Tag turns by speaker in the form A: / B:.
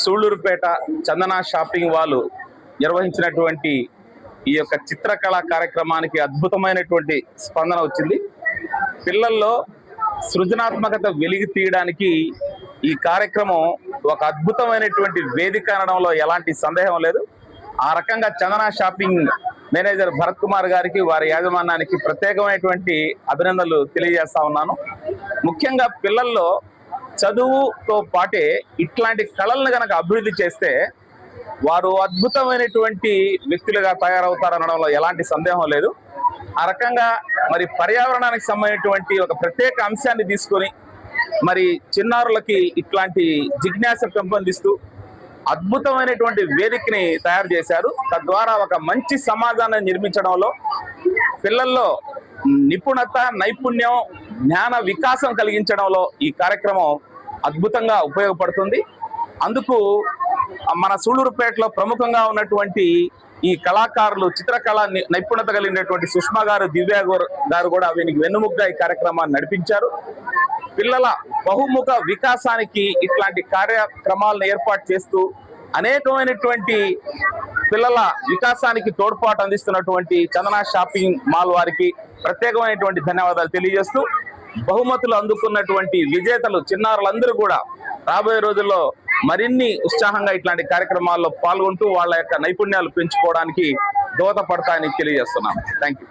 A: సూళ్లూరుపేట చందన shopping వాళ్ళు నిర్వహించినటువంటి ఈ యొక్క చిత్రకళా కార్యక్రమానికి అద్భుతమైనటువంటి స్పందన వచ్చింది. పిల్లల్లో సృజనాత్మకత వెలికి తీయడానికి ఈ కార్యక్రమం ఒక అద్భుతమైనటువంటి వేదిక అనడంలో ఎలాంటి సందేహం లేదు. ఆ రకంగా చందన షాపింగ్ మేనేజర్ భరత్ కుమార్ గారికి, వారి యాజమాన్యానికి ప్రత్యేకమైనటువంటి అభినందనలు తెలియజేస్తా ఉన్నాను. ముఖ్యంగా పిల్లల్లో చదువుతో పాటే ఇట్లాంటి కళలను గనక అభివృద్ధి చేస్తే వారు అద్భుతమైనటువంటి వ్యక్తులుగా తయారవుతారనడంలో ఎలాంటి సందేహం లేదు. ఆ రకంగా మరి పర్యావరణానికి సంబంధించినటువంటి ఒక ప్రత్యేక అంశాన్ని తీసుకొని మరి చిన్నారులకి ఇట్లాంటి జిజ్ఞాస పెంపొందిస్తూ అద్భుతమైనటువంటి వేదికని తయారు చేశారు. తద్వారా ఒక మంచి సమాజాన్ని నిర్మించడంలో పిల్లల్లో నిపుణత, నైపుణ్యం, జ్ఞాన వికాసం కలిగించడంలో ఈ కార్యక్రమం అద్భుతంగా ఉపయోగపడుతుంది. అందుకు మన సూళ్లూరుపేటలో ప్రముఖంగా ఉన్నటువంటి ఈ కళాకారులు, చిత్రకళ నైపుణ్యత కలిగినటువంటి సుష్మా గారు, దివ్య గారు కూడా వీనికి వెన్నుముగ్గా ఈ కార్యక్రమాన్ని నడిపించారు. పిల్లల బహుముఖ వికాసానికి ఇట్లాంటి కార్యక్రమాలను ఏర్పాటు చేస్తూ అనేకమైనటువంటి పిల్లల వికాసానికి తోడ్పాటు అందిస్తున్నటువంటి చందన షాపింగ్ మాల్ వారికి ప్రత్యేకమైనటువంటి ధన్యవాదాలు తెలియజేస్తూ, బహుమతులు అందుకున్నటువంటి విజేతలు చిన్నారులందరూ కూడా రాబోయే రోజుల్లో మరిన్ని ఉత్సాహంగా ఇట్లాంటి కార్యక్రమాల్లో పాల్గొంటూ వాళ్ళ యొక్క నైపుణ్యాలు పెంచుకోవడానికి దోహదపడతాయని తెలియజేస్తున్నాను. Thank you.